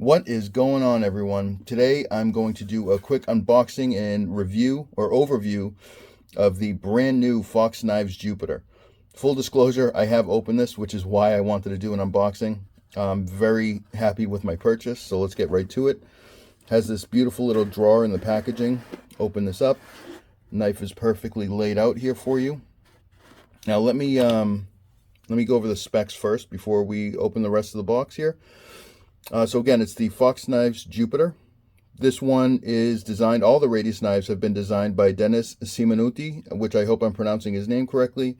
What is going on, everyone? Today I'm going to do a quick unboxing and review or overview of the brand new Fox Knives Jupiter. Full disclosure, I have opened this, which is why I wanted to do an unboxing. I'm very happy with my purchase, so let's get right to it. Has this beautiful little drawer in the packaging. Open this up. Knife is perfectly laid out here for you. Now let me go over the specs first before we open the rest of the box here. So again, it's the Fox Knives Jupiter. This one is designed, all the radius knives have been designed by Denis, which I hope I'm pronouncing his name correctly.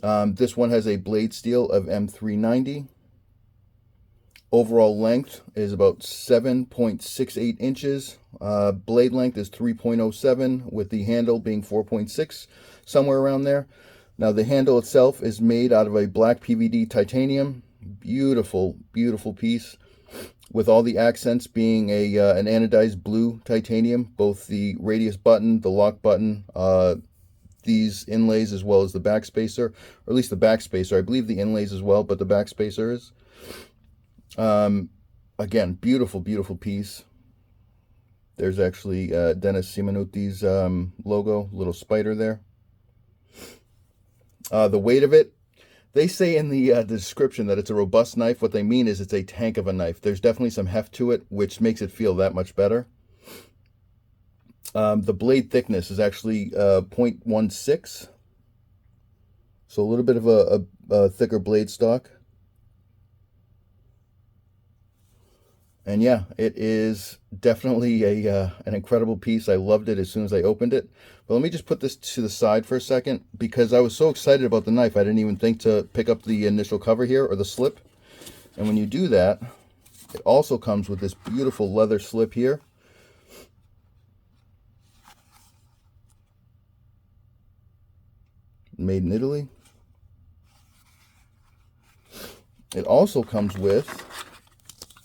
This one has a blade steel of M390. Overall length is about 7.68 inches. Blade length is 3.07, with the handle being 4.6, somewhere around there. Now the handle itself is made out of a black PVD titanium. Beautiful, beautiful piece, with all the accents being an anodized blue titanium, both the radius button, the lock button, these inlays, as well as the backspacer, or at least the backspacer. I believe the inlays as well, but the backspacer is. Again, beautiful, beautiful piece. There's actually Denis Simonutti's logo, little spider there. The weight of it, they say in the description that it's a robust knife. What they mean is it's a tank of a knife. There's definitely some heft to it, which makes it feel that much better. The blade thickness is actually 0.16, so a little bit of a thicker blade stock. And yeah, it is definitely an incredible piece. I loved it as soon as I opened it. But let me just put this to the side for a second, because I was so excited about the knife, I didn't even think to pick up the initial cover here, or the slip. And when you do that, it also comes with this beautiful leather slip here. Made in Italy. It also comes with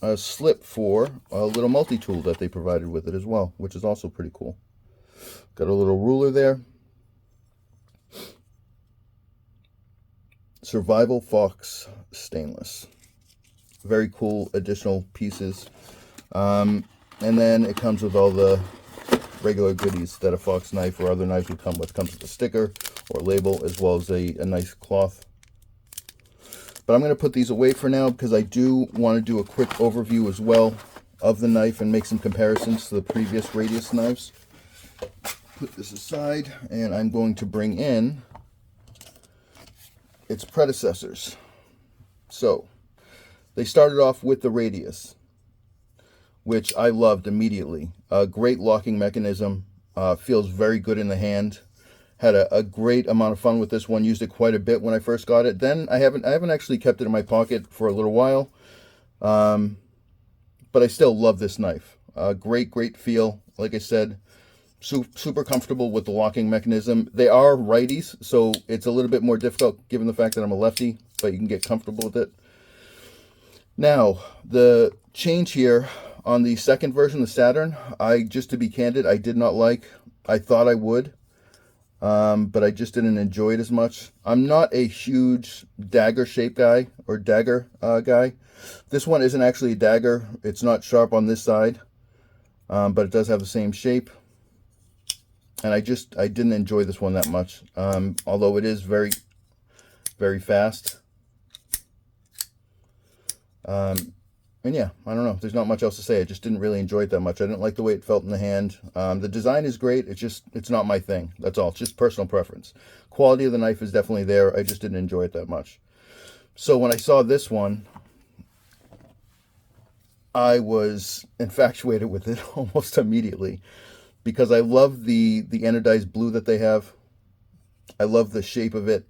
a slip for a little multi-tool that they provided with it as well, which is also pretty cool. Got a little ruler there. Survival Fox stainless. Very cool additional pieces. And then it comes with all the regular goodies that a Fox knife or other knives would come with. Comes with a sticker or label, as well as a nice cloth. But I'm going to put these away for now, because I do want to do a quick overview as well of the knife and make some comparisons to the previous radius knives. Put this aside, and I'm going to bring in its predecessors. So they started off with the radius, which I loved immediately. A great locking mechanism, feels very good in the hand. Had a great amount of fun with this one. Used it quite a bit when I first got it. Then I haven't actually kept it in my pocket for a little while, but I still love this knife. Great feel. Like I said, super comfortable with the locking mechanism. They are righties, so it's a little bit more difficult given the fact that I'm a lefty, but you can get comfortable with it. Now, the change here on the second version, the Saturn, just to be candid, I did not like. I thought I would. But I just didn't enjoy it as much. I'm not a huge dagger shape guy, or dagger guy. This one isn't actually a dagger. It's not sharp on this side, but it does have the same shape. And I didn't enjoy this one that much, although it is very, very fast. And yeah, I don't know. There's not much else to say. I just didn't really enjoy it that much. I didn't like the way it felt in the hand. The design is great. It's not my thing. That's all. It's just personal preference. Quality of the knife is definitely there. I just didn't enjoy it that much. So when I saw this one, I was infatuated with it almost immediately, because I love the anodized blue that they have. I love the shape of it.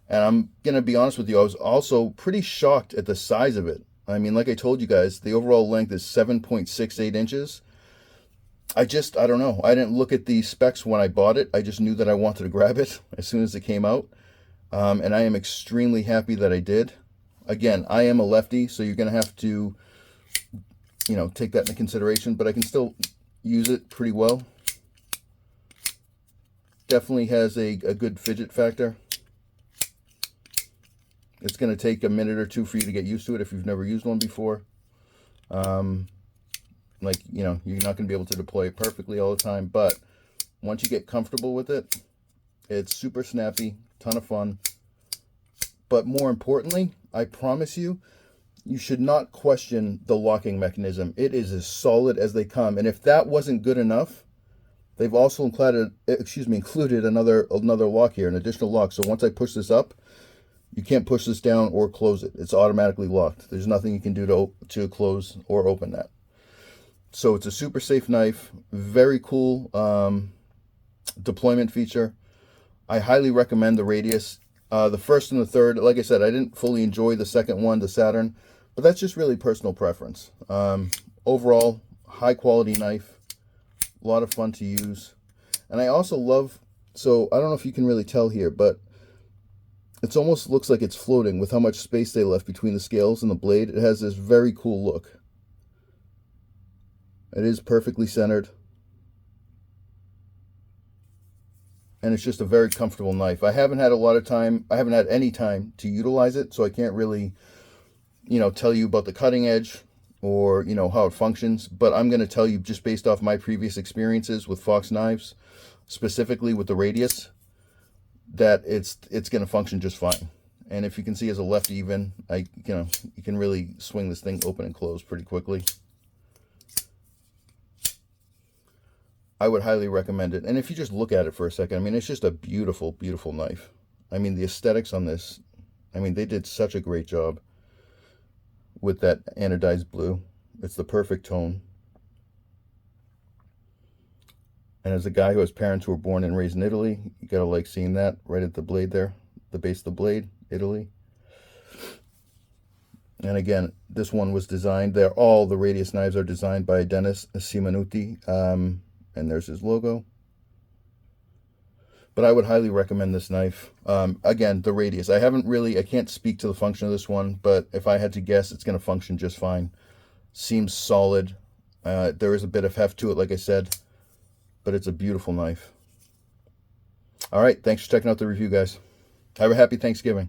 And I'm going to be honest with you, I was also pretty shocked at the size of it. I mean, like I told you guys, the overall length is 7.68 inches. I don't know. I didn't look at the specs when I bought it. I just knew that I wanted to grab it as soon as it came out. And I am extremely happy that I did. Again, I am a lefty, so you're going to have to, take that into consideration. But I can still use it pretty well. Definitely has a good fidget factor. It's going to take a minute or two for you to get used to it if you've never used one before. Like, you know, you're not going to be able to deploy it perfectly all the time, but once you get comfortable with it, it's super snappy, ton of fun. But more importantly, I promise you, you should not question the locking mechanism. It is as solid as they come. And if that wasn't good enough, they've also included another lock here, an additional lock. So once I push this up, you can't push this down or close it. It's automatically locked. There's nothing you can do to close or open that. So it's a super safe knife, very cool deployment feature. I highly recommend the Radius. The first and the third, like I said, I didn't fully enjoy the second one, the Saturn, but that's just really personal preference. Overall, high quality knife, a lot of fun to use. And I also love, so I don't know if you can really tell here, but it almost looks like it's floating with how much space they left between the scales and the blade. It has this very cool look. It is perfectly centered. And it's just a very comfortable knife. I haven't had any time to utilize it, so I can't really, you know, tell you about the cutting edge or, you know, how it functions. But I'm going to tell you, just based off my previous experiences with Fox knives, specifically with the Radius, that it's going to function just fine. And if you can see, as a left even, you can really swing this thing open and close pretty quickly. I would highly recommend it. And if you just look at it for a second, I mean, it's just a beautiful, beautiful knife. I mean, the aesthetics on this, I mean, they did such a great job with that anodized blue. It's the perfect tone. And as a guy who has parents who were born and raised in Italy, you gotta like seeing that right at the blade there, the base of the blade, Italy. And again, this one was designed, the Radius knives are designed by Denis Simonutti. And there's his logo. But I would highly recommend this knife. Again, the Radius. I can't speak to the function of this one, but if I had to guess, it's going to function just fine. Seems solid. There is a bit of heft to it, like I said, but it's a beautiful knife. All right, thanks for checking out the review, guys. Have a happy Thanksgiving.